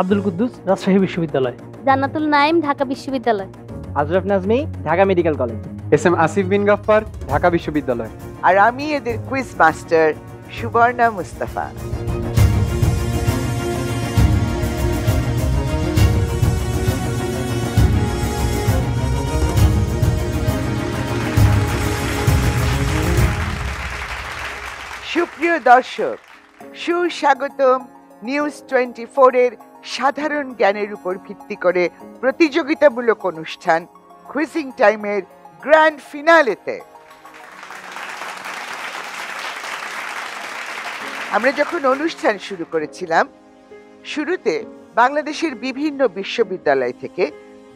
আব্দুল কুদ্দুস, রাজশাহী বিশ্ববিদ্যালয়। জান্নাতুল নাইম, ঢাকা বিশ্ববিদ্যালয়। Azraf Nazmi, Dhaka medical college. S M Asif Bin Gaffar, Dhaka বিশ্ববিদ্যালয়। আর আমি এদের কুইজ মাস্টার সুবর্ণা মুস্তাফা। সুপ্রিয় দর্শক, সুস্বাগতম নিউজ 24 এর সাধারণ জ্ঞানের উপর ভিত্তি করে প্রতিযোগিতামূলক অনুষ্ঠান কুইজিং টাইমের গ্র্যান্ড ফিনালেতে। আমরা যখন অনুষ্ঠান শুরু করেছিলাম, শুরুতে বাংলাদেশের বিভিন্ন বিশ্ববিদ্যালয় থেকে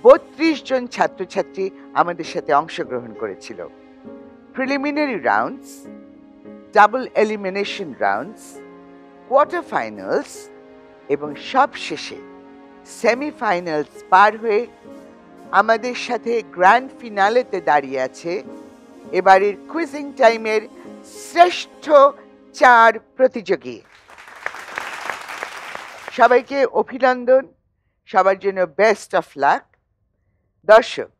32 জন ছাত্রছাত্রী আমাদের সাথে অংশগ্রহণ করেছিল। Preliminary rounds, double elimination rounds, quarter finals এবং সবশেষে সেমিফাইনালস পার হয়ে আমাদের সাথে গ্র্যান্ড ফিনালেতে দাঁড়িয়ে আছে এবারের কুইজিং টাইমের শ্রেষ্ঠ 4 প্রতিযোগী। সবাইকে অভিনন্দন, সবার জন্য বেস্ট অফ লাক। দর্শক,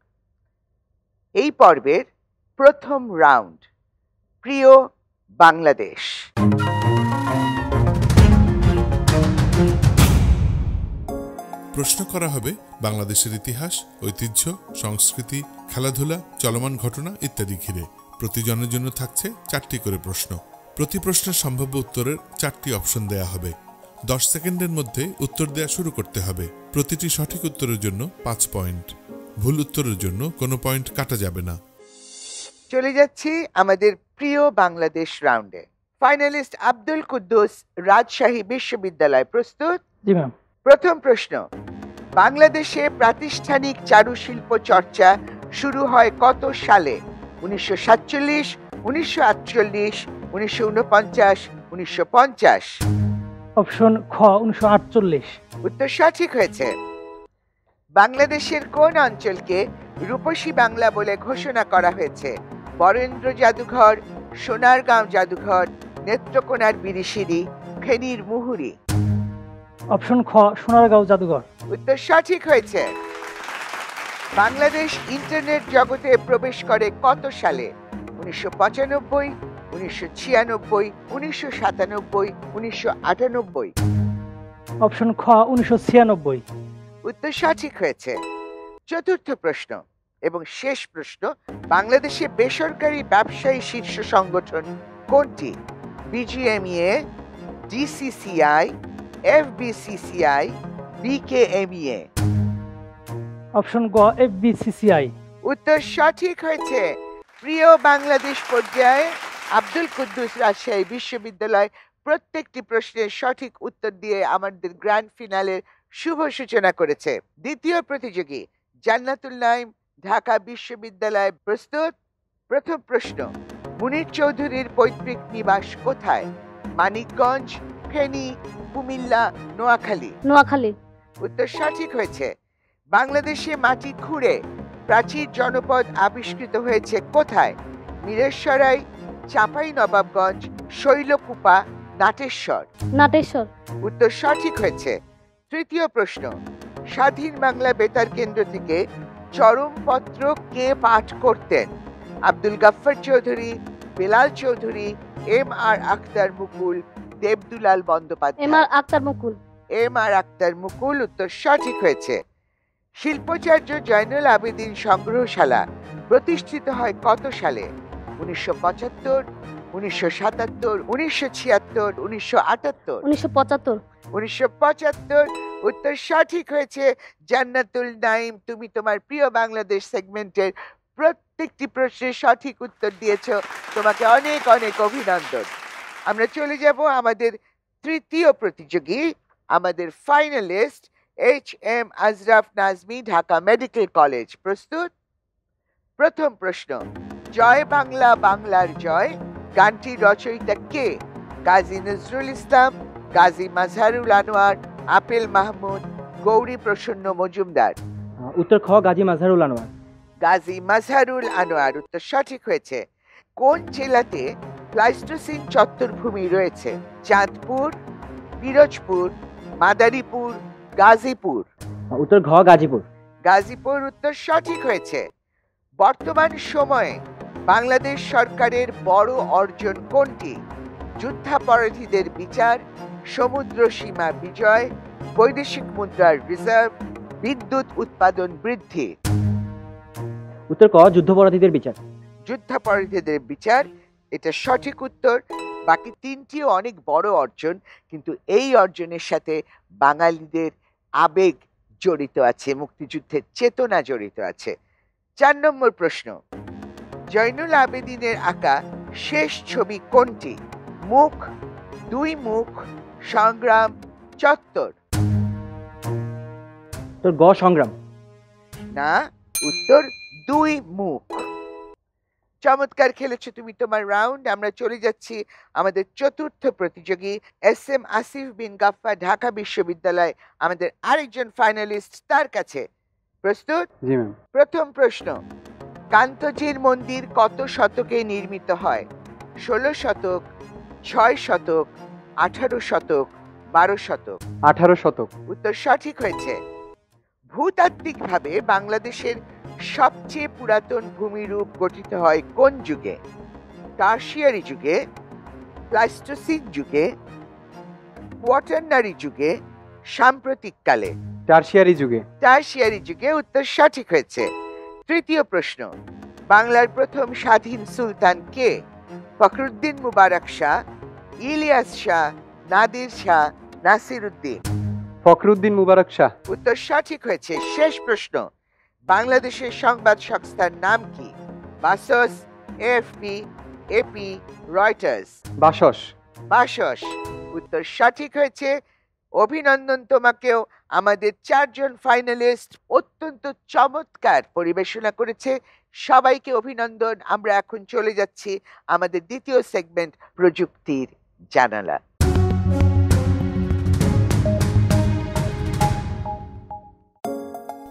এই পর্বের প্রথম রাউন্ড, প্রিয় বাংলাদেশ। প্রশ্ন করা হবে বাংলাদেশের ইতিহাস, ঐতিহ্য, সংস্কৃতি, খেলাধুলা, চলমান ঘটনা ইত্যাদি ঘিরে। প্রতিজনের জন্য থাকছে 4টি করে প্রশ্ন। প্রতি প্রশ্নের সম্ভাব্য উত্তরের 4টি অপশন দেয়া হবে। 10 সেকেন্ডের মধ্যে উত্তর দেয়া শুরু করতে হবে। প্রতিটি সঠিক উত্তরের জন্য 5 পয়েন্ট। ভুল উত্তরের জন্য কোনো পয়েন্ট কাটা যাবে না। চলে যাচ্ছি আমাদের প্রিয় বাংলাদেশ রাউন্ডে। ফাইনালিস্ট আব্দুল কুদ্দুস, রাজশাহী বিশ্ববিদ্যালয়, প্রস্তুত? জি ম্যাম। প্রথম প্রশ্ন, বাংলাদেশে প্রাতিষ্ঠানিক চারুশিল্প চর্চা শুরু হয় কত সালে? 1947, 1948, 1949, 1950? অপশন খ, 1948। উত্তর সঠিক হয়েছে। বাংলাদেশের কোন অঞ্চলকে রূপসী বাংলা বলে ঘোষণা করা হয়েছে? বরেন্দ্র জাদুঘর, সোনারগাঁও জাদুঘর, নেত্রকোনার বিরিশিরি, ফেনীর মুহুরী? অপশন খ, সোনারগাঁও জাদুঘর। উত্তর সঠিক হয়েছে। বাংলাদেশ ইন্টারনেট জগতে প্রবেশ করে কত সালে? 1995, 1996, 1997, 1998? অপশন খ, 1996। উত্তর সঠিক হয়েছে। চতুর্থ প্রশ্ন এবং শেষ প্রশ্ন, বাংলাদেশে বেসরকারি ব্যবসায়ী শীর্ষ সংগঠন কোনটি? BGMEA, DCCI, FBCCI, BKMEA? Option গ, এফবিসিসিআই। উত্তর সঠিক হয়েছে। প্রিয় বাংলাদেশ পর্যায়ে আব্দুল কুদ্দুস, রাজশাহী বিশ্ববিদ্যালয় প্রত্যেকটি প্রশ্নের সঠিক উত্তর দিয়ে আমাদের গ্র্যান্ড ফিনালের শুভ সূচনা করেছে। দ্বিতীয় প্রতিযোগী জান্নাতুল নাইম, ঢাকা বিশ্ববিদ্যালয়, প্রস্তুত? প্রথম প্রশ্ন, মুনির চৌধুরীর পৈতৃক নিবাস কোথায়? মানিকগঞ্জ, ফেনী, কুমিল্লা, নোয়াখালী? নোয়াখালী। উত্তর সঠিক হয়েছে। বাংলাদেশে মাটি খুঁড়ে প্রাচীর জনপদ আবিষ্কৃত হয়েছে কোথায়? মিরেশ্বরাই, চাঁপাই নবাবগঞ্জ, শৈলকুপা, নাটেশ্বর? নাটেশ্বর। উত্তর সঠিক হয়েছে। তৃতীয় প্রশ্ন, স্বাধীন বাংলা বেতার কেন্দ্র থেকে চরমপত্র কে পাঠ করতেন? আব্দুল গাফফার চৌধুরী, বেলাল চৌধুরী, এম আর আখতার মুকুল, দেবদুলাল বন্দ্যোপাধ্যায়? এম আর আখতার মুকুল। এম আর আখতার মুকুল। উত্তর সঠিক হয়েছে। শিল্পাচার্য জয়নুল আবেদিন সংগ্রহশালা প্রতিষ্ঠিত হয় কত সালে? 1975, 1977, 1976, 1978? 1975। 1975। উত্তর সঠিক হয়েছে। জান্নাতুল নাইম, তুমি তোমার প্রিয় বাংলাদেশ সেগমেন্টের প্রত্যেকটি প্রশ্নের সঠিক উত্তর দিয়েছো, তোমাকে অনেক অনেক অভিনন্দন। আমরা চলে যাব আমাদের তৃতীয় প্রতিযোগী, আমাদের finalist HM Azraf Nazmi, Dhaka medical college, প্রস্তুত? প্রথম প্রশ্ন, জয় বাংলা বাংলার জয় গানটির রচয়িতা কে? গাজী নজরুল ইসলাম, গাজী মাজহারুল আনোয়ার, আপেল মাহমুদ, গৌরী প্রসন্ন মজুমদার? উত্তর খ, গাজী মাজহারুল আনোয়ার। গাজী মাজহারুল আনোয়ার। উত্তর সঠিক হয়েছে। কোন জেলাতে প্লাইস্টোসিন চত্বরভূমি রয়েছে? চাঁদপুর, পিরোজপুর, মাদারীপুর, গাজীপুর। উত্তর ঘ গাজীপুর। গাজীপুর উত্তর সঠিক হয়েছে। বর্তমান সময়ে বাংলাদেশ সরকারের বড় অর্জন কোনটি? যুদ্ধাপরাধীদের বিচার, সমুদ্র সীমা বিজয়, বৈদেশিক মুদ্রার রিজার্ভ, বিদ্যুৎ উৎপাদন বৃদ্ধি। উত্তর ক যুদ্ধাপরাধীদের বিচার। যুদ্ধাপরাধীদের বিচার, এটা সঠিক উত্তর। বাকি তিনটিও অনেক বড় অর্জন, কিন্তু এই অর্জনের সাথে বাঙালিদের আবেগ জড়িত আছে, মুক্তিযুদ্ধের চেতনা জড়িত আছে। 4 নম্বর প্রশ্ন, জয়নুল আবেদিনের আঁকা শেষ ছবি কোনটি? মুখ, দুই মুখ, সংগ্রাম, চত্বর। উত্তর গ সংগ্রাম। না, উত্তর দুই মুখ। চমৎকার খেলেছো তুমি তোমার রাউন্ড। আমরা চলে যাচ্ছি আমাদের চতুর্থ প্রতিযোগী SM আসিফ বিন গাফফার, ঢাকা বিশ্ববিদ্যালয়, আমাদের আরেকজন ফাইনালিস্ট, তার কাছে। প্রস্তুত? জি ম্যাম। প্রথম প্রশ্ন, কান্তজির মন্দির কত শতকে নির্মিত হয়? 16 শতক, 6 শতক, 18 শতক, 12 শতক। 18 শতক। উত্তর সঠিক হয়েছে। ভূতাত্ত্বিকভাবে বাংলাদেশের সবচেয়ে পুরাতন ভূমিরূপ গঠিত হয় কোন যুগে? টারশিয়ারি যুগে, প্লাইস্টোসিন যুগে, কোয়াটারনারি যুগে, সাম্প্রতিক কালে? টারশিয়ারি যুগে। টারশিয়ারি যুগে। উত্তর সঠিক হয়েছে। তৃতীয় প্রশ্ন, বাংলার প্রথম স্বাধীন সুলতান কে? ফখরুদ্দিন মুবারক শাহ, ইলিয়াস শাহ, নাদির শাহ, নাসির উদ্দিন? ফখরুদ্দিন মুবারক শাহ। উত্তর সঠিক হয়েছে। শেষ প্রশ্ন, বাংলাদেশের সংবাদ সংস্থার নাম কি? BSS, AFP, AP, Reuters? BSS. BSS. উত্তর সঠিক হয়েছে। অভিনন্দন তোমাকেও। আমাদের 4 জন ফাইনালিস্ট অত্যন্ত চমৎকার পরিবেশনা করেছে, সবাইকে অভিনন্দন। আমরা এখন চলে যাচ্ছি আমাদের দ্বিতীয় সেগমেন্ট, প্রযুক্তির জানালা।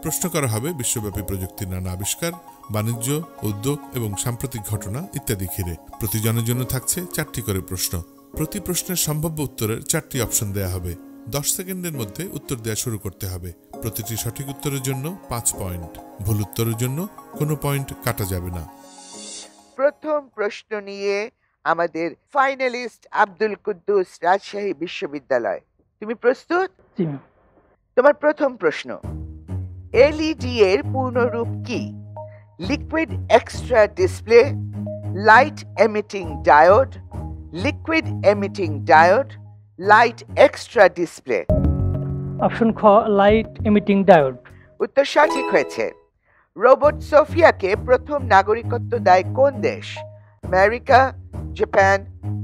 প্রশ্ন করা হবে বিশ্বব্যাপী প্রযুক্তির নানা আবিষ্কার, বাণিজ্য, উদ্যোগ এবং সাম্প্রতিক ঘটনা ইত্যাদি ঘিরে। প্রতিজনের জন্য থাকছে 4টি করে প্রশ্ন। প্রতি প্রশ্নের সম্ভাব্য উত্তরের 4টি অপশন দেয়া হবে। 10 সেকেন্ডের মধ্যে উত্তর দেওয়া শুরু করতে হবে। প্রতিটি সঠিক উত্তরের জন্য 5 পয়েন্ট, ভুল উত্তরের জন্য কোনো পয়েন্ট কাটা যাবে না। প্রথম প্রশ্ন নিয়ে আমাদের ফাইনালিস্ট আব্দুল কুদ্দুস, রাজশাহী বিশ্ববিদ্যালয়। তুমি প্রস্তুত? জি ম্যাম। তোমার প্রথম প্রশ্ন, এলইডি এর পূর্ণরূপ কি? Liquid extra display, light emitting diode, liquid emitting diode, light extra display? Option খ লাইট এমিটিং ডায়োড। উত্তর সঠিক হয়েছে। রোবট সোফিয়াকে প্রথম নাগরিকত্ব দেয় কোন দেশ? আমেরিকা, জাপান,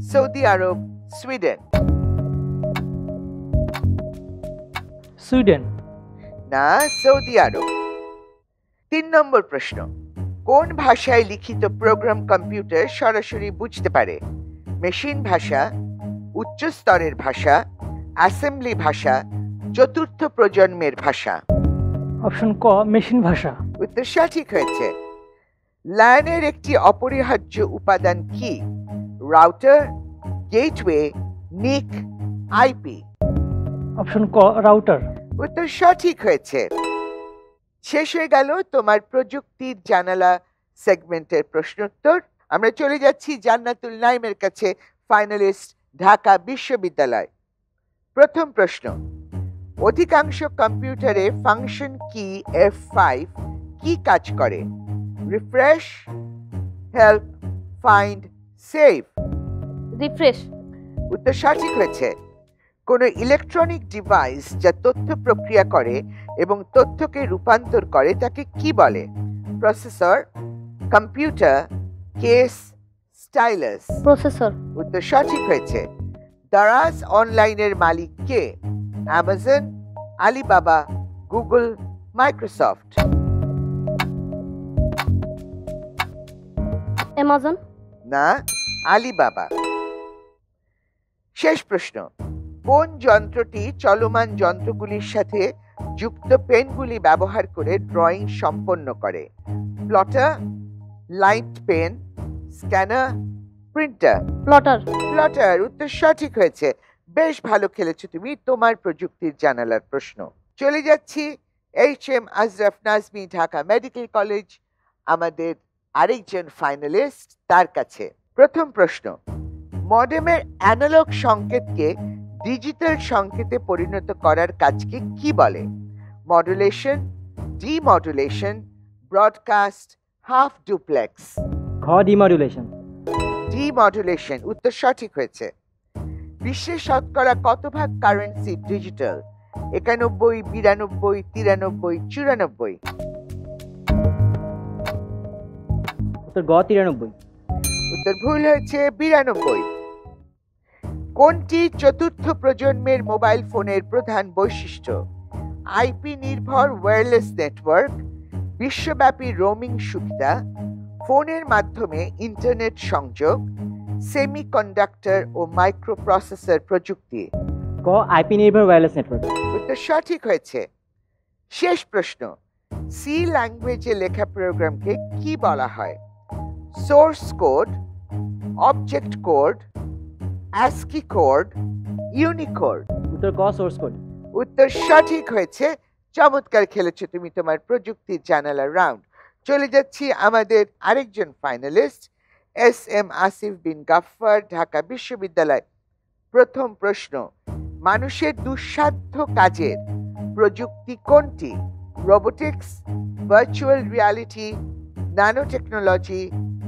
সৌদি আরব, সুইডেন? সুইডেন। না, সৌদি আরব। 3 নম্বর প্রশ্ন, কোন ভাষায় লিখিত প্রোগ্রাম কম্পিউটার সরাসরি বুঝতে পারে? মেশিন ভাষা, উচ্চ স্তরের ভাষা, অ্যাসেম্বলি ভাষা, চতুর্থ প্রজন্মের ভাষা? অপশন ক মেশিন ভাষা। উত্তর সঠিক হয়েছে। ল্যানের একটি অপরিহার্য উপাদান কি? রাউটার, গেটওয়ে, নিক, আইপি? অপশন ক রাউটার। উত্তর সঠিক হয়েছে। শেষ হয়ে গেল তোমার প্রযুক্তির জানালা সেগমেন্টের প্রশ্নোত্তর। আমরা চলে যাচ্ছি জান্নাতুল নাইমের কাছে, ফাইনালিস্ট, ঢাকা বিশ্ববিদ্যালয়। প্রথম প্রশ্ন, অধিকাংশ কম্পিউটারে ফাংশন কি F5 কি কাজ করে? Refresh, help, find, save? Refresh. উত্তর সঠিক হয়েছে। কোনো ইলেকট্রনিক ডিভাইস যা তথ্য প্রক্রিয়া করে এবং তথ্যকে রূপান্তর করে তাকে কি বলে? Processor, computer, case, stylus? Processor. উত্তর সঠিক হয়েছে। দারাজ অনলাইনের মালিক কে? Amazon, Alibaba, Google, Microsoft? Amazon. না, আলিবাবা। শেষ প্রশ্ন, কোন যন্ত্রটি চলমান যন্ত্রগুলির সাথে যুক্ত পেনগুলি ব্যবহার করে ড্রয়িং সম্পন্ন করে? Plotter, light pen, scanner, printer? Plotter. Plotter. উত্তর সঠিক হয়েছে। বেশ ভালো খেলেছো তুমি। তোমার প্রযুক্তির জানালার প্রশ্ন, চলে যাচ্ছি HM Azraf Nazmi, Dhaka medical college, আমাদের আরেকজন ফাইনালিস্ট, তার কাছে। প্রথম প্রশ্ন, মডেমের অ্যানালগ সংকেতকে ডিজিটাল সংকেতে পরিণত করার কাজকে কি বলে? Modulation, demodulation, broadcast, half duplex. ঘ ডিমডুলেশন। ডিমডুলেশন উত্তর সঠিক হয়েছে। বিশ্বের শতকরা কত ভাগ কারেন্সি ডিজিটাল? 91, 92, 93, 94? উত্তর গ 93। উত্তর ভুল হয়েছে, 92। কোনটি চতুর্থ প্রজন্মের মোবাইল ফোনের প্রধান বৈশিষ্ট্য? আইপি নির্ভর ওয়্যারলেস নেটওয়ার্ক, বিশ্বব্যাপী রোমিং সুবিধা, ফোনের মাধ্যমে ইন্টারনেট সংযোগ, সেমিকন্ডাক্টর ও মাইক্রোপ্রসেসর প্রযুক্তি? ক আইপি নির্ভর ওয়্যারলেস নেটওয়ার্ক। উত্তর সঠিক হয়েছে। শেষ প্রশ্ন, সি ল্যাঙ্গুয়েজে লেখা প্রোগ্রামকে কি বলা হয়? Source code, object code, ASCII code, Unicode? উত্তর ক সোর্স কোড। উত্তর সঠিক হয়েছে। চমৎকার খেলেছো তুমি তোমার প্রযুক্তির জানালা রাউন্ড। চলে যাচ্ছি আমাদের আরেকজন ফাইনালিস্ট SM আসিফ বিন গাফফার, ঢাকা বিশ্ববিদ্যালয়। প্রথম প্রশ্ন, মানুষের দুঃসাধ্য কাজের প্রযুক্তি কোনটি? Robotics, virtual reality, nano technology,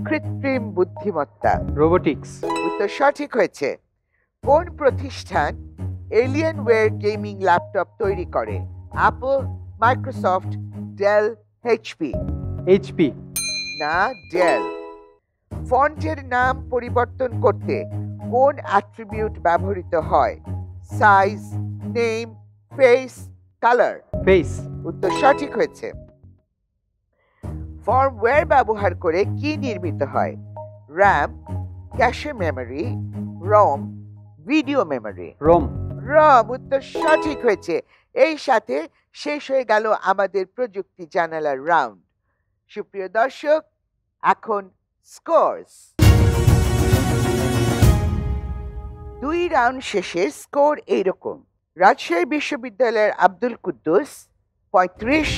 কৃত্রিম বুদ্ধিমত্তা? রোবোটিক্স। উত্তর সঠিক হয়েছে। কোন প্রতিষ্ঠান এলিয়েনওয়্যার গেমিং ল্যাপটপ তৈরি করে? Apple, Microsoft, Dell, HP? HP। না, ডেল। ফন্টের নাম পরিবর্তন করতে কোন অ্যাট্রিবিউট ব্যবহৃত হয়? Size, name, face, colour? Face. উত্তর সঠিক হয়েছে। ফার্মওয়্যার ব্যবহার করে কি নির্মিত হয়? RAM, cache memory, ROM, video memory? ROM. ROM. উত্তর সঠিক হয়েছে। এই সাথে শেষ হয়ে গেল আমাদের প্রযুক্তি জানালার রাউন্ড। সুপ্রিয় দর্শক, এখন স্কোরস। 2 রাউন্ড শেষে স্কোর এইরকম: রাজশাহী বিশ্ববিদ্যালয়ের আব্দুল কুদ্দুস 35,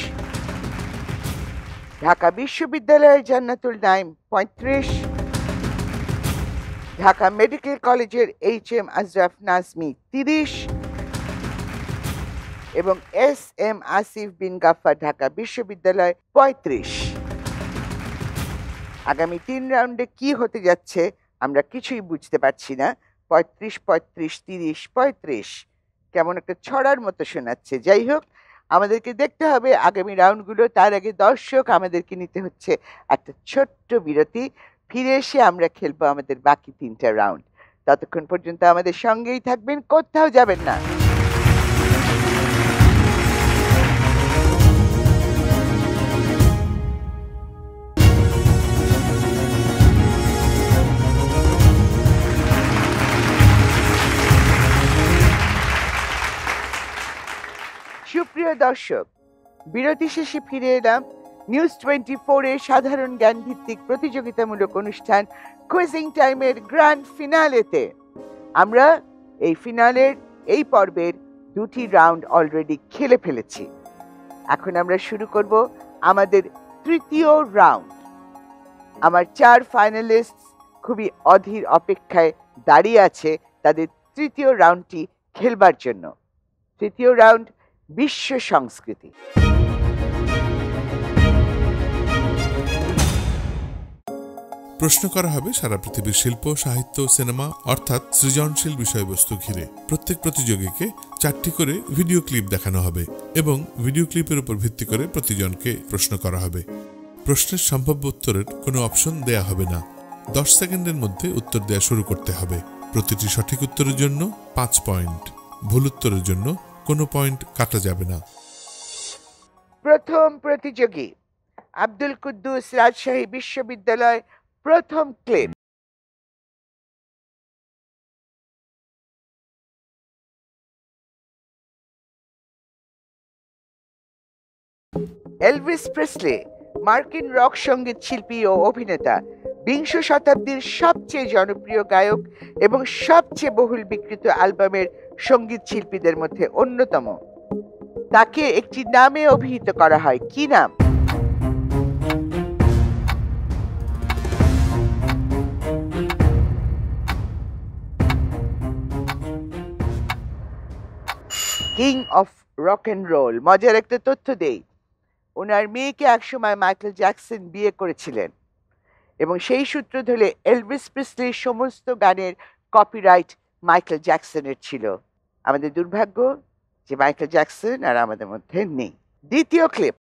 ঢাকা বিশ্ববিদ্যালয়ের জান্নাতুল নাইম 35, ঢাকা মেডিকেল কলেজের HM আজরাফ নাজমি 30 এবং SM আসিফ বিন গাফফার, ঢাকা বিশ্ববিদ্যালয় 35। আগামী 3 রাউন্ডে কি হতে যাচ্ছে আমরা কিছুই বুঝতে পারছি না। 35, 35, 30, 35 কেমন একটা ছড়ার মতো শোনাচ্ছে। যাই হোক, আমাদেরকে দেখতে হবে আগামী রাউন্ডগুলো। তার আগে দর্শক, আমাদেরকে নিতে হচ্ছে একটা ছোট্ট বিরতি। ফিরে এসে আমরা খেলবো আমাদের বাকি 3টা রাউন্ড। ততক্ষণ পর্যন্ত আমাদের সঙ্গেই থাকবেন, কোথাও যাবেন না। সুপ্রিয় দর্শক, বিরতি শেষে ফিরে এলাম নিউজ 24 এর সাধারণ জ্ঞান ভিত্তিক প্রতিযোগিতামূলক অনুষ্ঠান কুইজিং টাইমের গ্র্যান্ড ফিনালেতে। আমরা এই ফিনালের এই পর্বের 2টি রাউন্ড অলরেডি খেলে ফেলেছি। এখন আমরা শুরু করব আমাদের 3য় রাউন্ড। আমার 4 ফাইনালিস্ট খুবই অধীর অপেক্ষায় দাঁড়িয়ে আছে তাদের 3য় রাউন্ডটি খেলবার জন্য। 3য় রাউন্ড, বিশ্ব সংস্কৃতি। প্রশ্ন করা হবে সারা পৃথিবীর শিল্প, সাহিত্য, সিনেমা অর্থাৎ সৃজনশীল বিষয়বস্তু ঘিরে। প্রত্যেক প্রতিযোগীকে 4টি করে ভিডিও ক্লিপ দেখানো হবে এবং ভিডিও ক্লিপের উপর ভিত্তি করে প্রতিজনকে প্রশ্ন করা হবে। প্রশ্নের সম্ভাব্য উত্তরের কোনো অপশন দেয়া হবে না। 10 সেকেন্ডের মধ্যে উত্তর দেয়া শুরু করতে হবে। প্রতিটি সঠিক উত্তরের জন্য 5 পয়েন্ট, ভুল উত্তরের জন্য কোনো পয়েন্ট কাটা যাবে না। প্রথম প্রতিযোগী আব্দুল কুদ্দুস, রাজশাহী বিশ্ববিদ্যালয়। প্রথম ক্লিপ। এলভিস প্রেসলি মার্কিন রক সঙ্গীত শিল্পী ও অভিনেতা, 20 শতাব্দীর সবচেয়ে জনপ্রিয় গায়ক এবং সবচেয়ে বহুল বিক্রিত অ্যালবামের সঙ্গীত শিল্পীদের মধ্যে অন্যতম। তাকে একটি নামে অভিহিত করা হয়, কি নাম? King of rock and roll. মজার একটা তথ্য দেই, ওনার মেয়েকে একসময় মাইকেল জ্যাকসন বিয়ে করেছিলেন এবং সেই সূত্র ধরে এলভিস প্রিসলির সমস্ত গানের কপিরাইট মাইকেল জ্যাকসনের ছিল। আমাদের দুর্ভাগ্য যে মাইকেল জ্যাকসন আর আমাদের মধ্যে নেই। দ্বিতীয় ক্লিপ।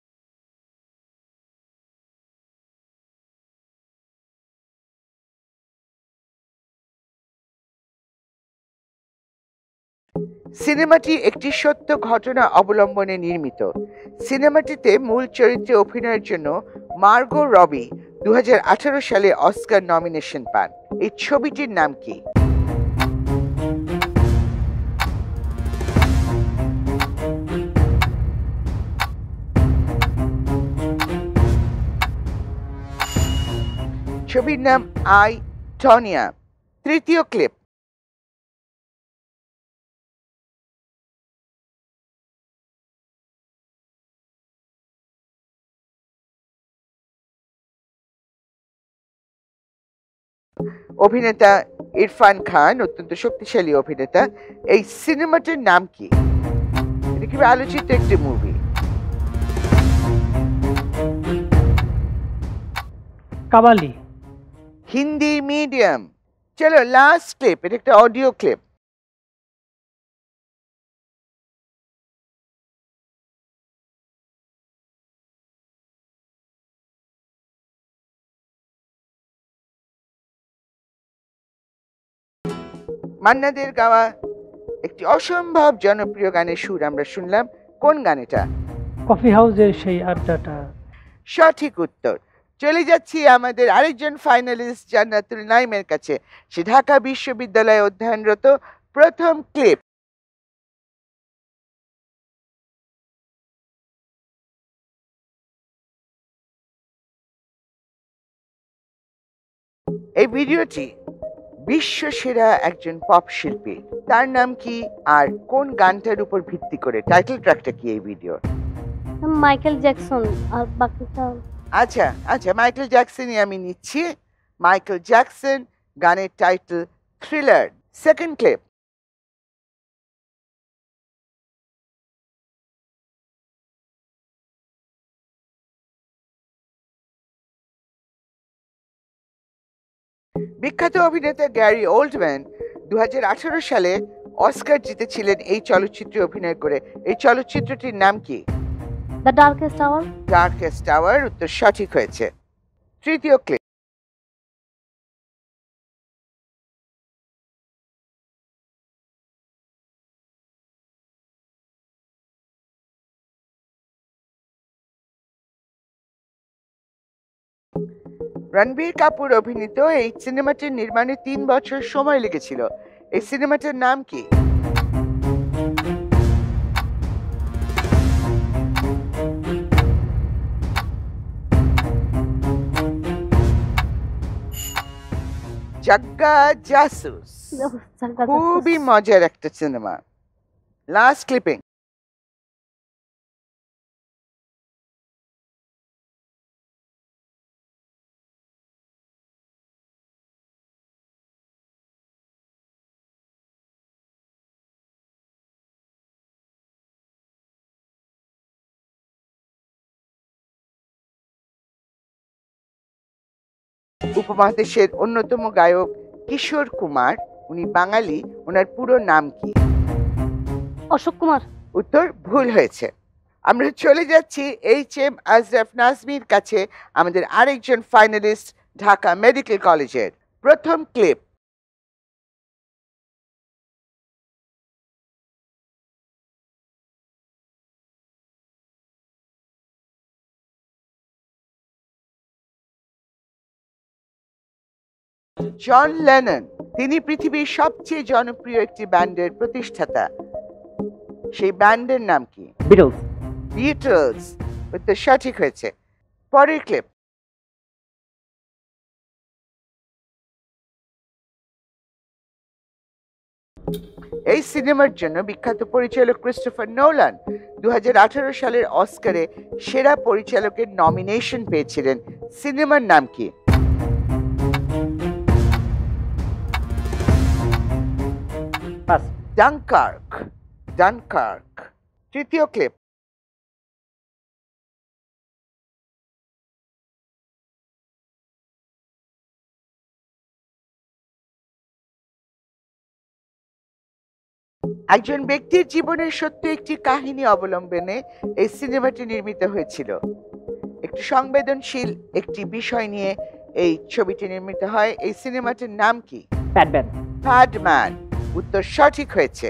সিনেমাটি একটি সত্য ঘটনা অবলম্বনে নির্মিত। সিনেমাটিতে মূল চরিত্রে অভিনয়ের জন্য মার্গো রবি 2018 সালে অস্কার নমিনেশন পান। এই ছবিটির নাম কি? ছবির নাম আই, টনিয়া। তৃতীয় ক্লিপ। অভিনেতা ইরফান খান, অত্যন্ত শক্তিশালী অভিনেতা। এই সিনেমাটির নাম কি? এটা কি আলোচিত একটি মুভি? কাবালি। হিন্দি মিডিয়াম। চলো লাস্ট ক্লিপ, এটা একটা অডিও ক্লিপ। মান্না দের গাওয়া একটি অসম্ভব জনপ্রিয় গানের সুর আমরা শুনলাম। কোন গান এটা? কফি হাউসের সেই আড্ডাটা। সঠিক উত্তর। চলে যাচ্ছি আমাদের আরেকজন ফাইনালিস্ট জান্নাতুল নাইমের কাছে। সে ঢাকা বিশ্ববিদ্যালয়ে অধ্যয়নরত। প্রথম ক্লিপ। এই ভিডিওটি বিশ্বসেরা একজন পপ শিল্পী, তার নাম কি আর কোন গানটার উপর ভিত্তি করে? টাইটেল ট্র্যাকটা কি এই ভিডিও? মাইকেল জ্যাকসন আর বাকিটা। আচ্ছা আচ্ছা, মাইকেল জ্যাকসনই আমি নিচ্ছি। মাইকেল জ্যাকসন, গানের টাইটেল থ্রিলার। Second clip. বিখ্যাত অভিনেতা গ্যারি ওল্ডম্যান 2018 সালে অস্কার জিতেছিলেন এই চলচ্চিত্রে অভিনয় করে। এই চলচ্চিত্রটির নাম কি? The darkest hour. Darkest hour. উত্তর সঠিক হয়েছে। তৃতীয় ক্লিপ। রণবীর কাপুর অভিনীত এই সিনেমাটির নির্মাণে 3 বছর সময় লেগেছিল। এই সিনেমাটির নাম কি? জাগ্গা জাসুস। খুবই মজার একটা সিনেমা। Last clipping. উপমহাদেশের অন্যতম গায়ক কিশোর কুমার, উনি বাঙালি। ওনার পুরো নাম কি? অশোক কুমার। উত্তর ভুল হয়েছে। আমরা চলে যাচ্ছি HM আজরাফ নাজমির কাছে, আমাদের আরেকজন ফাইনালিস্ট ঢাকা মেডিকেল কলেজের। প্রথম ক্লিপ। জন লেনন, তিনি পৃথিবীর সবচেয়ে জনপ্রিয় একটি ব্যান্ডের প্রতিষ্ঠাতা। সেই ব্যান্ডের নাম কি? বিটলস। বিটলস। উত্তর সঠিক হয়েছে। পরের ক্লিপ। এই সিনেমার জন্য বিখ্যাত পরিচালক ক্রিস্টোফার নোলান 2018 সালের অস্কারে সেরা পরিচালকের নমিনেশন পেয়েছিলেন। সিনেমার নাম কি? পাস। ডানকার্ক। ডানকার্ক। তৃতীয় ক্লিপ। একজন ব্যক্তির জীবনের সত্য একটি কাহিনী অবলম্বনে এই সিনেমাটি নির্মিত হয়েছিল। একটি সংবেদনশীল একটি বিষয় নিয়ে এই ছবিটি নির্মিত হয়। এই সিনেমাটির নাম কি? প্যাডম্যান। প্যাডম্যান। উত্তর সঠিক হয়েছে।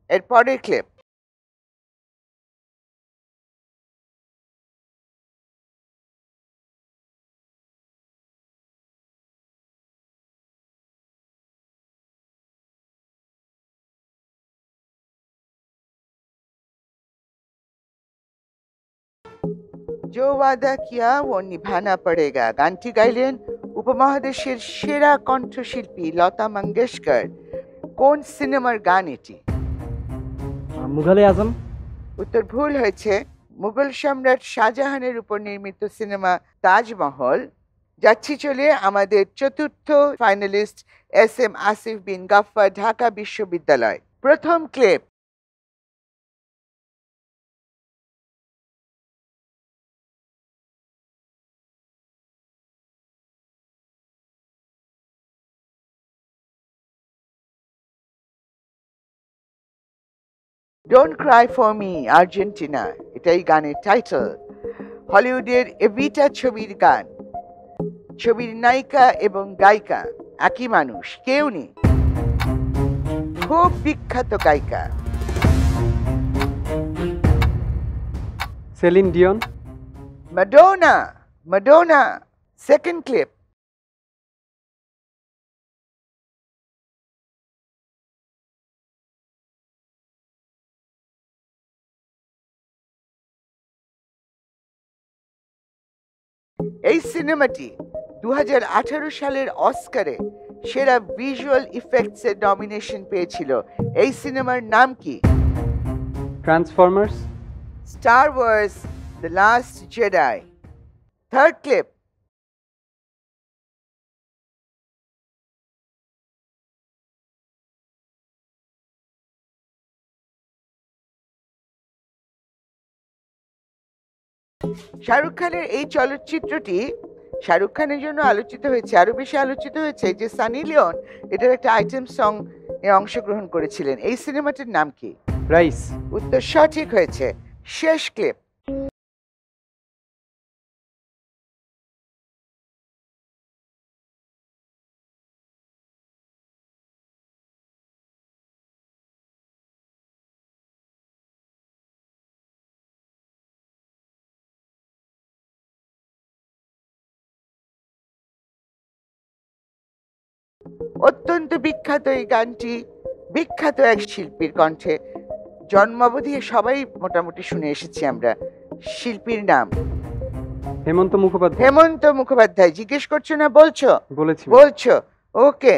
এর পরের ক্লিপ। जो वादा किया वो निभाना पड़ेगा গানটি গাইলেন উপমহাদেশের সেরা কণ্ঠশিল্পী লতা মঙ্গেশকর। কোন সিনেমার গান এটি? মুঘলে আজম। উত্তর ভুল হয়েছে। মুঘল সম্রাট শাহজাহানের উপর নির্মিত সিনেমা তাজমহল। যাচ্ছি চলে আমাদের চতুর্থ ফাইনালিস্ট SM আসিফ বিন গাফফার, ঢাকা বিশ্ববিদ্যালয়। প্রথম clip. Don't Cry for me Argentina, এটাই গানের টাইটেল। হলিউডের এভিটা ছবির গান। ছবির নায়িকা এবং গায়িকা একই মানুষ, কেউ নেই। খুব বিখ্যাত গায়িকা। Saline Dion. Madonna. Madonna. Second clip. এই সিনেমাটি 2018 সালের অস্কারে সেরা ভিজুয়াল ইফেক্টস এর নমিনেশন পেয়েছিল। এই সিনেমার নাম কি? Transformers. Star wars the last Jedi. Third clip. Shahrukh খানের এই চলচ্চিত্রটি শাহরুখ খানের জন্য আলোচিত হয়েছে, আরো বেশি আলোচিত হয়েছে যে সানি লিওন এটার একটা আইটেম সং এ অংশগ্রহণ করেছিলেন। এই সিনেমাটির নাম কি? রাইস। উত্তর সঠিক হয়েছে। শেষ ক্লিপ। অত্যন্ত বিখ্যাত এই গানটি বিখ্যাত এক শিল্পীর কণ্ঠে। জন্মাবধি সবাই মোটামুটি শুনে এসেছি আমরা। শিল্পীর নাম? হেমন্ত মুখোপাধ্যায়। হেমন্ত মুখোপাধ্যায়। জিজ্ঞেস করছো না বলছো? বলেছি। বলছো। ওকে,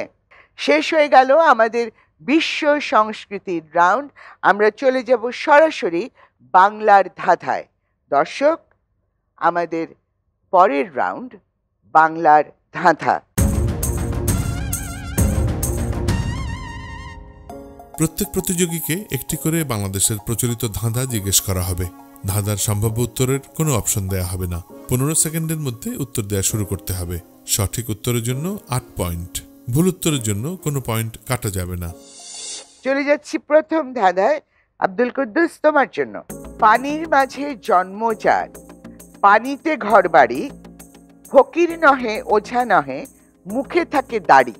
শেষ হয়ে গেল আমাদের বিশ্ব সংস্কৃতির রাউন্ড। আমরা চলে যাব সরাসরি বাংলার ধাঁধায়। দর্শক, আমাদের পরের রাউন্ড বাংলার ধাঁধা। প্রত্যেক প্রতিযোগীকে একটি করে বাংলাদেশের প্রচলিত ধাঁধা জিজ্ঞেস করা হবে। ধাঁধার সম্ভাব্য উত্তরের কোনো অপশন দেয়া হবে না। 15 সেকেন্ডের মধ্যে উত্তর দেওয়া শুরু করতে হবে। সঠিক উত্তরের জন্য 8 পয়েন্ট, ভুল উত্তরের জন্য কোনো পয়েন্ট কাটা যাবে না। চলে যাচ্ছি প্রথম ধাঁধায়। আব্দুল কুদ্দুস, তোমার জন্য। পানির মাঝে জন্ম যার, পানিতে ঘর বাড়ি, ফকির নহে ওঝা নহে, মুখে থাকে দাড়ি।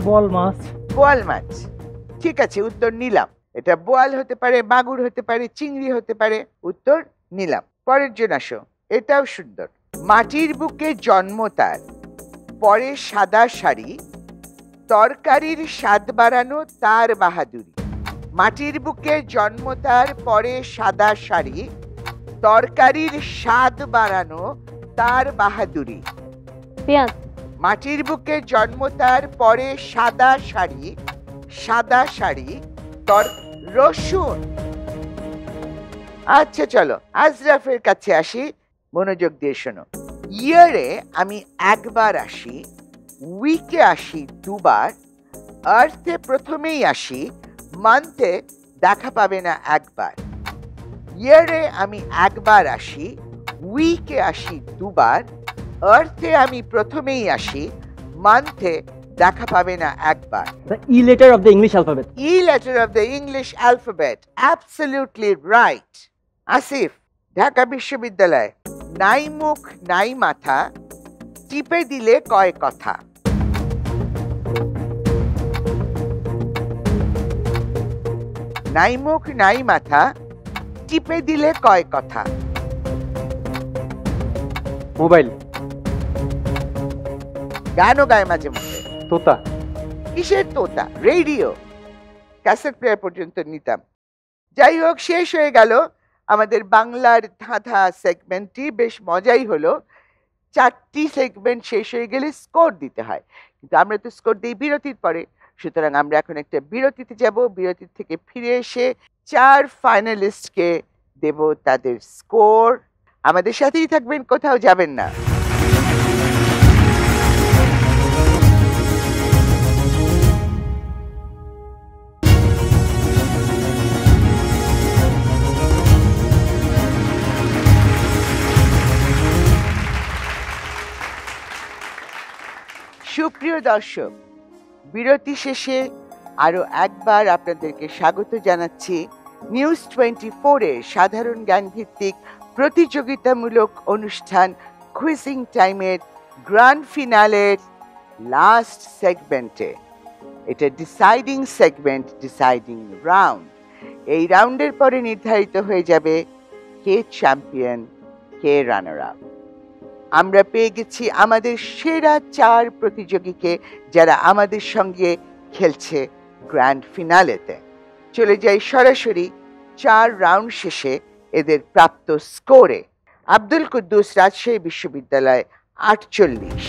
বল মাছ। বোয়াল মাছ। ঠিক আছে, উত্তর নিলাম। এটা বোয়াল হতে পারে, মাগুর হতে পারে, চিংড়ি হতে পারে। উত্তর নিলাম। পরের জন আসো, এটাও সুন্দর। মাটির বুকে জন্ম তার, পরে সাদা শাড়ি, তরকারির স্বাদ বাড়ানো তার বাহাদুরি। মাটির বুকে জন্ম তার, পরে সাদা শাড়ি, তরকারির স্বাদ বাড়ানো তার বাহাদুরি। পেঁয়াজ। মাটির বুকে জন্ম তার, পরে সাদা শাড়ি, সাদা শাড়ি, রসুন। আচ্ছা চলো আজরাফের কাছে আসি, মনোযোগ দিয়ে শোনো। ইয়ারে আমি একবার আসি, উইকে আসি দুবার, আর্থে প্রথমেই আসি, মান্থে দেখা পাবে না একবার। ইয়ারে আমি একবার আসি, উইকে আসি দুবার, আর্থে আমি প্রথমেই আসি, মান্থে দেখা পাবে না একবার। The E letter of the English alphabet. E letter of the English alphabet. Absolutely right. Asif, Dhaka বিশ্ববিদ্যালয়। নাই মুখ নাই মাথা, টিপে দিলে কয় কথা। নাই মুখ নাই মাথা, টিপে দিলে কয় কথা। মোবাইল। গানও গায় মাঝে মধ্যে। তোতা। কিসের তোতা? রেডিও। ক্যাসেট প্লেয়ার পর্যন্ত নিতাম। যাই হোক, শেষ হয়ে গেল আমাদের বাংলার ধাঁধা সেগমেন্টটি। বেশ মজাই হলো। 4টি সেগমেন্ট শেষ হয়ে গেলে স্কোর দিতে হয়, কিন্তু আমরা তো স্কোর দিই বিরতির পরে। সুতরাং আমরা এখন একটা বিরতিতে যাব। বিরতি থেকে ফিরে এসে 4 ফাইনালিস্টকে দেব তাদের স্কোর। আমাদের সাথেই থাকবেন, কোথাও যাবেন না। সুপ্রিয় দর্শক, বিরতি শেষে আরো একবার আপনাদেরকে স্বাগত জানাচ্ছি নিউজ 24-এর সাধারণ জ্ঞান ভিত্তিক প্রতিযোগিতামূলক অনুষ্ঠান কুইজিং টাইমের গ্র্যান্ড ফিনালের লাস্ট সেগমেন্টে। এটা ডিসাইডিং সেগমেন্ট, ডিসাইডিং রাউন্ড। এই রাউন্ডের পরে নির্ধারিত হয়ে যাবে কে চ্যাম্পিয়ন, কে রানার আপ। আমরা পেয়ে গেছি আমাদের সেরা 4 প্রতিযোগীকে, যারা আমাদের সঙ্গে খেলছে গ্র্যান্ড ফিনালেতে। চলে যাই সরাসরি 4 রাউন্ড শেষে এদের প্রাপ্ত স্কোরে। আব্দুল কুদ্দুস, রাজশাহী বিশ্ববিদ্যালয় 48,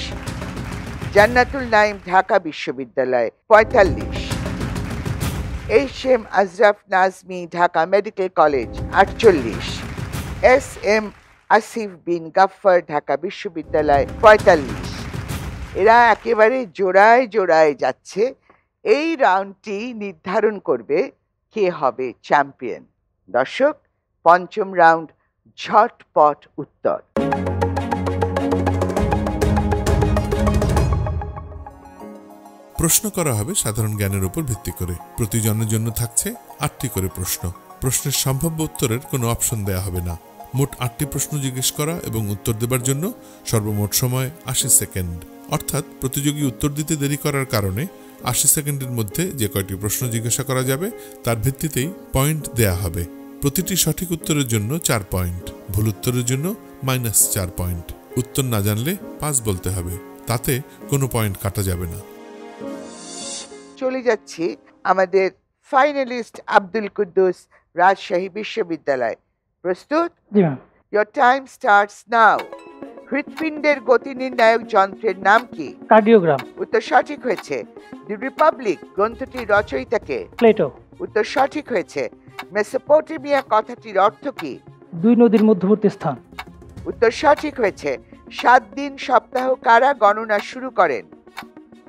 জান্নাতুল নাইম, ঢাকা বিশ্ববিদ্যালয় 45, HM Azraf Nazmi, Dhaka medical college 48, SM Asif Bin Gaffar, Dhaka বিশ্ববিদ্যালয় 45। এরা একেবারে জোড়ায় জোড়ায় যাচ্ছে। এই রাউন্ডটি নির্ধারণ করবে কে হবে চ্যাম্পিয়ন। দর্শক, 5ম রাউন্ড, ঝটপট উত্তর। প্রশ্ন করা হবে সাধারণ জ্ঞানের উপর ভিত্তি করে। প্রতিজনের জন্য থাকছে 8টি করে প্রশ্ন। প্রশ্নের সম্ভাব্য উত্তরের কোনো অপশন দেয়া হবে না। মোট 8টি প্রশ্ন জিজ্ঞেস করা এবং উত্তর দেবার জন্য সর্বমোট সময় 80 সেকেন্ড। অর্থাৎ প্রতিযোগী উত্তর দিতে দেরি করার কারণে 80 সেকেন্ডের মধ্যে যে কয়টি প্রশ্ন জিজ্ঞাসা করা যাবে তার ভিত্তিতেই পয়েন্ট দেয়া হবে। প্রতিটি সঠিক উত্তরের জন্য 4 পয়েন্ট, ভুল উত্তরের জন্য -4 পয়েন্ট। উত্তর না জানলে 5 বলতে হবে, তাতে কোনো পয়েন্ট কাটা যাবে না। চলে যাচ্ছি আমাদের ফাইনালিস্ট আব্দুল কুদ্দুস, রাজশাহী বিশ্ববিদ্যালয়। প্রস্তুত? জি ma'am. Your time starts now. হৃৎপিণ্ডের গতি নির্ণায়ক যন্ত্রের নাম কি? কার্ডিওগ্রাম। উত্তর সঠিক হয়েছে। দি রিপাবলিক গ্রন্থটির রচয়িতাকে? প্লেটো। উত্তর সঠিক হয়েছে। মেসোপটেমিয়া কথাটির অর্থ কি? 2 নদীর মধ্যবর্তী স্থান। উত্তর সঠিক হয়েছে। 7 দিন সপ্তাহ কারা গণনা শুরু করেন?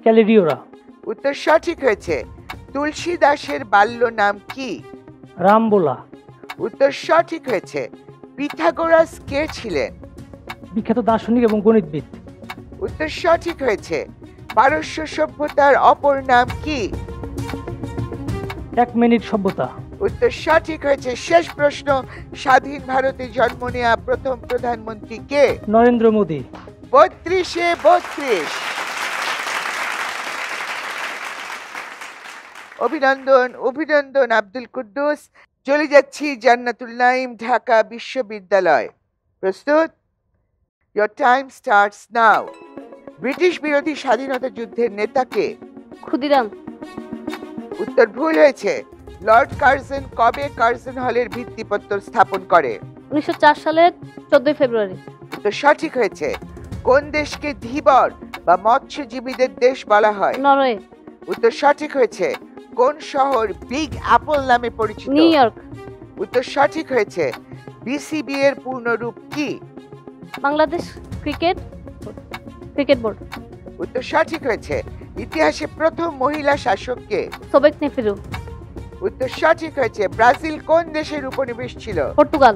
ক্যালেডিওরা। উত্তর সঠিক হয়েছে। তুলসী দাসের বাল্য নাম কি? রামবোলা। উত্তর সঠিক হয়েছে। পিথাগোরাস কে ছিলেন? বিখ্যাত দার্শনিক এবং গণিতবিদ। উত্তর সঠিক হয়েছে। পারস্য সভ্যতার অপর নাম কি? একমেনিড সভ্যতা। উত্তর সঠিক হয়েছে। শেষ প্রশ্ন, স্বাধীন ভারতে জন্ম নেওয়া প্রথম প্রধানমন্ত্রী কে? নরেন্দ্র মোদী। 32-এ 32। অভিনন্দন, অভিনন্দন আব্দুল কুদ্দুস। চলে যাচ্ছি জান্নাতুল নাইম, ঢাকা বিশ্ববিদ্যালয়। প্রস্তুত? Your time starts now. British বিরোধী স্বাধীনতা যুদ্ধের নেতাকে? ক্ষুদিরাম। উত্তর ভুল হয়েছে। লর্ড কার্জন কবে কার্জন হলের ভিত্তিপ্রস্তর স্থাপন করে? 1904 সালের 14 ফেব্রুয়ারি। উত্তর সঠিক হয়েছে। কোন দেশকে ধীবর বা মৎস্যজীবীদের দেশ বলা হয়? নরওয়ে। উত্তর সঠিক হয়েছে। কোন শহর বিগ অ্যাপল নামে পরিচিত? New York. উত্তর সঠিক হয়েছে। বিসিবি এর পূর্ণরূপ কি? Bangladesh cricket board. উত্তর সঠিক হয়েছে। ইতিহাসে প্রথম মহিলা শাসক কে? সোবেক নেফিরু। উত্তর সঠিক হয়েছে। ব্রাজিল কোন দেশের উপনিবেশ ছিল? পর্তুগাল।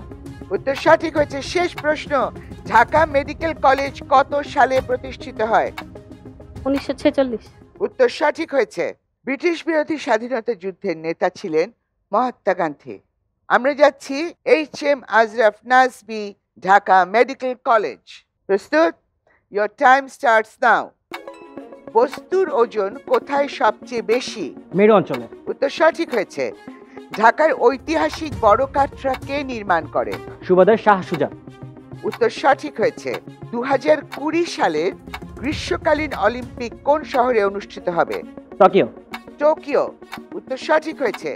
উত্তর সঠিক হয়েছে। শেষ প্রশ্ন, ঢাকা মেডিকেল কলেজ কত সালে প্রতিষ্ঠিত হয়? 1946। উত্তর সঠিক হয়েছে। ব্রিটিশ বিরোধী স্বাধীনতা যুদ্ধের নেতা ছিলেন মহাত্মা গান্ধী। আমরা যাচ্ছি HM Azraf Nazmi, Dhaka medical college. প্রস্তুত? Your time starts now. বস্তুর ওজন কোথায় সবচেয়ে বেশি? মেরু অঞ্চলে। উত্তর সঠিক হয়েছে। ঢাকার ঐতিহাসিক বড় কাটরা কে নির্মাণ করে? সুবাদার শাহ সুজা। উত্তর সঠিক হয়েছে। 2020 সালের গ্রীষ্মকালীন অলিম্পিক কোন শহরে অনুষ্ঠিত হবে? টোকিও। টোকিও। উত্তর সঠিক হয়েছে।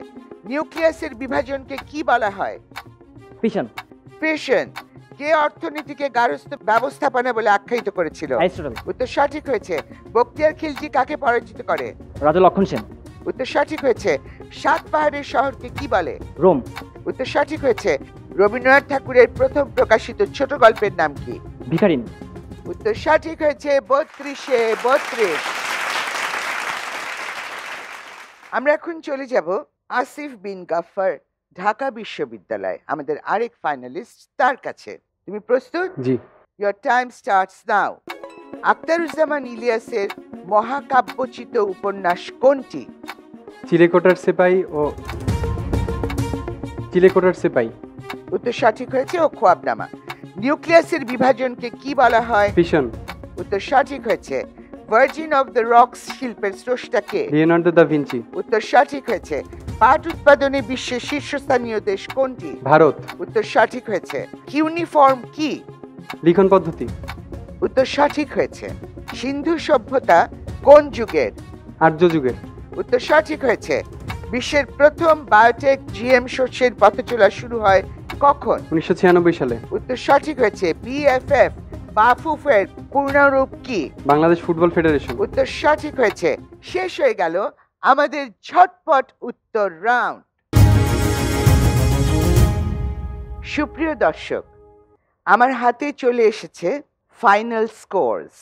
নিউক্লিয়াসের বিভাজনকে কি বলা হয়? ফিশন। ফিশন। কে অর্থনীতিকে গার্হস্থ্য ব্যবস্থাপনা বলে আখ্যায়িত করেছিল? অ্যারিস্টটল। উত্তর সঠিক হয়েছে। বখতিয়ার খিলজি কাকে পরাজিত করে? রাজা লক্ষণ সেন। উত্তর সঠিক হয়েছে। সাত পাহাড়ের শহরকে কি বলে? রোম। উত্তর সঠিক হয়েছে। রবীন্দ্রনাথ ঠাকুরের প্রথম প্রকাশিত ছোট গল্পের নাম কি? ভিখারিন। উত্তর সঠিক হয়েছে। 32-32। আমরা এখন চলে যাব আসিফ বিন গাফফার, ঢাকা বিশ্ববিদ্যালয়, আমাদের আরেক ফাইনালিস্ট, তার কাছে। তুমি প্রস্তুত? জি। Your time starts now. Akhtaruzzaman ইলিয়াসের মহাকাব্যচিত উপন্যাস কোনটি? চিলেকোঠার সিপাই। উত্তর সঠিক হয়েছে। ও খোয়াবনামা। নিউক্লিয়াসের বিভাজনকে কি বলা হয়? ফিশন। উত্তর সঠিক হয়েছে। ভার্জিন অফ দ্য রকস শিল্পের স্রষ্টা কে? Leonardo da Vinci. উত্তর সঠিক হয়েছে। পাট উৎপাদনে বিশ্বের শীর্ষস্থানীয় দেশ কোনটি? ভারত। উত্তর সঠিক হয়েছে। কিউনিফর্ম কি? লিখন পদ্ধতি। উত্তর সঠিক হয়েছে। সিন্ধু সভ্যতা কোন যুগের? আর্য যুগের। উত্তর সঠিক হয়েছে। বিশ্বের প্রথম বায়োটেক জিএম শস্যের পথচলা শুরু হয় কখন? 1996 সালে। উত্তর সঠিক হয়েছে। BFF বাফুফের পূর্ণরূপ কি? Bangladesh football federation. উত্তর সঠিক হয়েছে। শেষ হয়ে গেল আমাদের ঝটপট উত্তর রাউন্ড। সুপ্রিয় দর্শক, আমার হাতে চলে এসেছে ফাইনাল স্কোরস।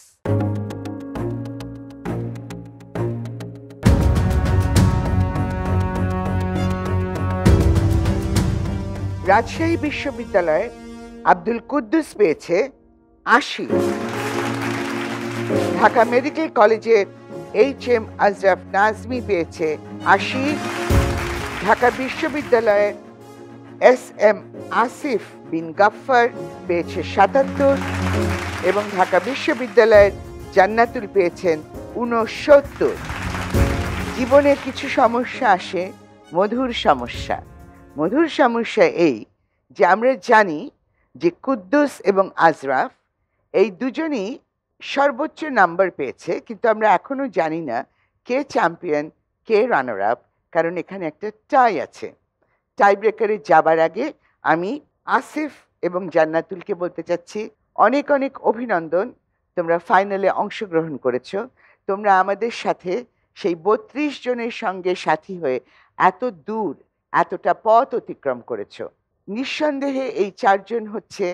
রাজশাহী বিশ্ববিদ্যালয়ে আব্দুল কুদ্দুস পেয়েছে 80। ঢাকা মেডিকেল কলেজের HM আজরাফ নাজমি পেয়েছে 80। ঢাকা বিশ্ববিদ্যালয়ের SM আসিফ বিন গাফফার পেয়েছে 77 এবং ঢাকা বিশ্ববিদ্যালয়ের জান্নাতুল পেয়েছেন 69। জীবনে কিছু সমস্যা আসে, মধুর সমস্যা। মধুর সমস্যা এই যে আমরা জানি যে কুদ্দুস এবং আজরাফ এই দুজনই সর্বোচ্চ নাম্বার পেয়েছে, কিন্তু আমরা এখনো জানি না কে চ্যাম্পিয়ন কে রানার আপ, কারণ এখানে একটা টাই আছে। টাই ব্রেকারে যাবার আগে আমি আসিফ এবং জান্নাতুলকে বলতে চাচ্ছি অনেক অনেক অভিনন্দন, তোমরা ফাইনালে অংশগ্রহণ করেছো। তোমরা আমাদের সাথে সেই 32 জনের সঙ্গে সাথী হয়ে এত দূর এতটা পথ অতিক্রম করেছো। নিঃসন্দেহে এই 4 জন হচ্ছে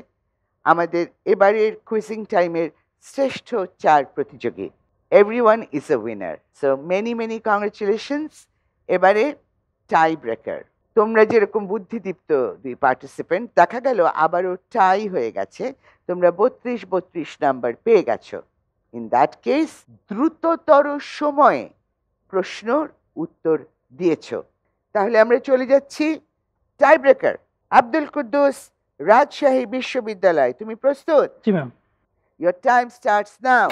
আমাদের এবারের কুইজিং টাইমের শ্রেষ্ঠ 4 প্রতিযোগী। Everyone is a winner, so many many congratulations. এবারে টাই ব্রেকার। তোমরা যেরকম বুদ্ধিদীপ্ত 2 পার্টিসিপেন্ট, দেখা গেল আবারও টাই হয়ে গেছে, তোমরা 32 নাম্বার পেয়ে গেছো। ইন দ্যাট কেস দ্রুততর সময়ে প্রশ্নর উত্তর দিয়েছো। তাহলে আমরা চলে যাচ্ছি টাই ব্রেকার। আব্দুল কুদ্দুস, রাজশাহী বিশ্ববিদ্যালয়, তুমি প্রস্তুত? জি ma'am. Your time starts now.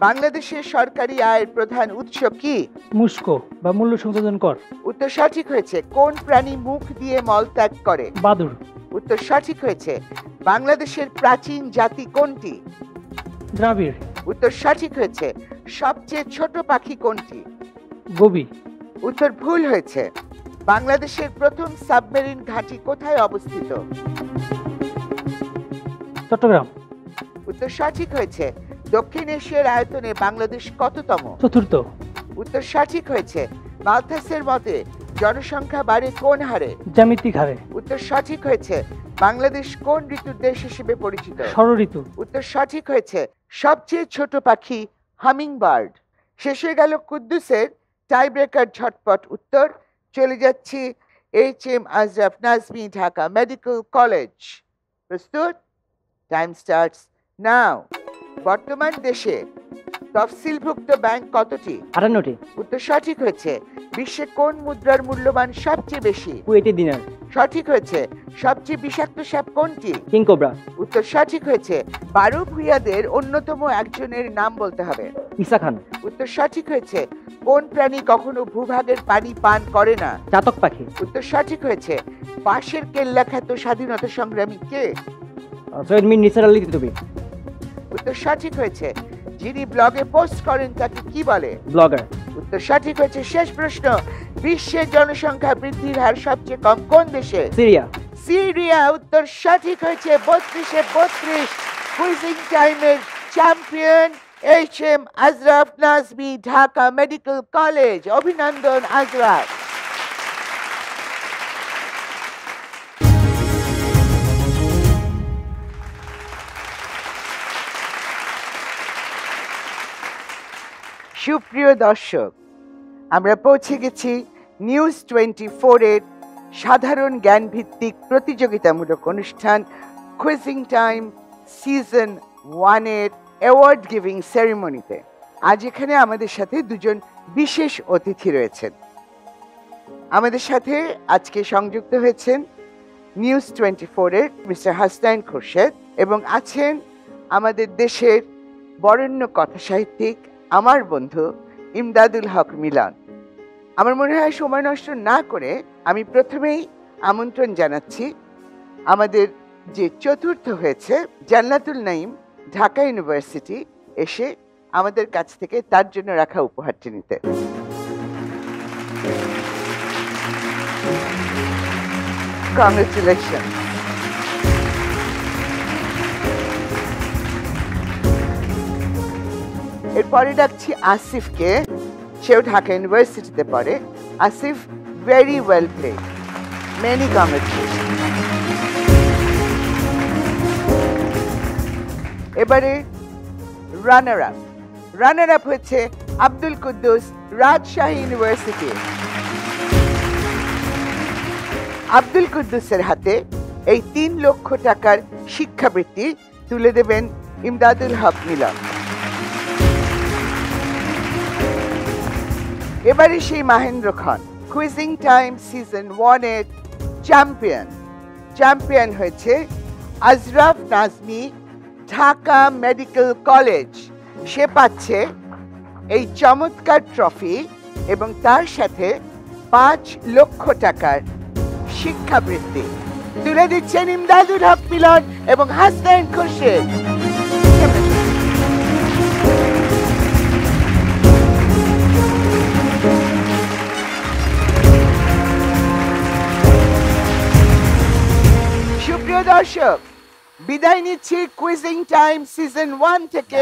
বাংলাদেশের সরকারি আয়ের প্রধান উৎস কি? মুস্কো বা মূল্য সংযোজন কর। উত্তর সঠিক হয়েছে। কোন প্রাণী মুখ দিয়ে মলত্যাগ করে? বাদুড়। উত্তর সঠিক হয়েছে। বাংলাদেশের প্রাচীন জাতি কোনটি? দ্রাবিড়। উত্তর সঠিক হয়েছে। সবচেয়ে ছোট পাখি কোনটি? গবি। উত্তর ভুল হয়েছে। বাংলাদেশের প্রথম সাবমেরিন ঘাঁটি কোথায় অবস্থিত? চট্টগ্রাম। উত্তর সঠিক হয়েছে। দক্ষিণ এশিয়ার আয়তনে বাংলাদেশ কততম? চতুর্থ। উত্তর সঠিক হয়েছে। মালথাসের মতে জনসংখ্যা বাড়ে কোন হারে? জ্যামিতিক হারে। উত্তর সঠিক হয়েছে। বাংলাদেশ কোন ঋতুর দেশ হিসেবে পরিচিত? ষড় ঋতু। উত্তর সঠিক হয়েছে। সবচেয়ে ছোট পাখি হামিং বার্ড। শেষ হয়ে গেল কুদ্দুসের টাই ব্রেকার ঝটপট উত্তর। চলে যাচ্ছি HM Azraf Nazmi, Dhaka medical college. প্রস্তুত? Time starts now. বর্তমান দেশে তফসিলভুক্ত ব্যাংক কতটি? 58টি। উত্তর সঠিক হয়েছে। বিশ্বে কোন মুদ্রার মূল্যমান সবচেয়ে বেশি? কুয়েটি দিনার। সঠিক হয়েছে। সবচেয়ে বিষাক্ত সাপ কোনটি? King cobra. উত্তর সঠিক হয়েছে। 12 ভূঁইয়াদের অন্যতম একজনের নাম বলতে হবে। ঈসা খান। উত্তর সঠিক হয়েছে। কোন প্রাণী কখনো ভূভাগের পানি পান করে না? চাতক পাখি। উত্তর সঠিক হয়েছে। পাশের কেল্লা খ্যাত স্বাধীনতা সংগ্রামী কে? সৈয়দ মীর নিসার আলী তিতুবি। উত্তর সঠিক হয়েছে। যিনি ব্লগে পোস্ট করেন তাকে কি বলে? ব্লগার। উত্তর সঠিক হয়েছে। শেষ প্রশ্ন, বিশ্বের জনসংখ্যা বৃদ্ধির হার সবচেয়ে কম কোন দেশে? সিরিয়া। সিরিয়া। উত্তর সঠিক হয়েছে। 32-এ 32। কুইজিং টাইমের champion HM Azraf Nazmi, Dhaka medical college. অভিনন্দন আজরাফ। সুপ্রিয় দর্শক, আমরা পৌঁছে গেছি নিউজ 24 এর সাধারণ জ্ঞান ভিত্তিক প্রতিযোগিতামূলক অনুষ্ঠান কুইজিং টাইম সিজন 1 এর অ্যাওয়ার্ড গিভিং সেরিমনিতে। আজ এখানে আমাদের সাথে দুজন বিশেষ অতিথি রয়েছেন। আমাদের সাথে আজকে সংযুক্ত হয়েছেন নিউজ 24 এর মিস্টার হাসনাইন খোরশেদ এবং আছেন আমাদের দেশের বরেণ্য কথা সাহিত্যিক আমার বন্ধু ইমদাদুল হক মিলন। আমার মনে হয় সময় নষ্ট না করে আমি প্রথমেই আমন্ত্রণ জানাচ্ছি আমাদের যে চতুর্থ হয়েছে জান্নাতুল নাইম, ঢাকা ইউনিভার্সিটি, এসে আমাদের কাছ থেকে তার জন্য রাখা উপহারটি নিতে। কংগ্রেচুলেশন। এরপরে ডাকছি আসিফকে, সেও ঢাকা ইউনিভার্সিটিতে পড়ে। Asif, very well played, many congratulation. এবারে রানার আপ হয়েছে আব্দুল কুদ্দুস, রাজশাহী ইউনিভার্সিটি। আব্দুল কুদ্দুসের হাতে এই 3 লক্ষ টাকার শিক্ষাবৃত্তি তুলে দেবেন ইমদাদুল হক মিলন। এবারে সেই মাহেন্দ্র খান, কুইজিং টাইম সিজন 1 এর চ্যাম্পিয়ন হয়েছে আজরাফ নাজমি, ঢাকা মেডিকেল কলেজ। সে পাচ্ছে এই চমৎকার ট্রফি এবং তার সাথে 5 লক্ষ টাকার শিক্ষাবৃত্তি তুলে দিচ্ছেন ইমদাদুল হক মিলন এবং হাসনাইন খোরশেদ। সুপ্রিয় দর্শক, বিদায় নিচ্ছি কুইজিং টাইম সিজন 1 থেকে।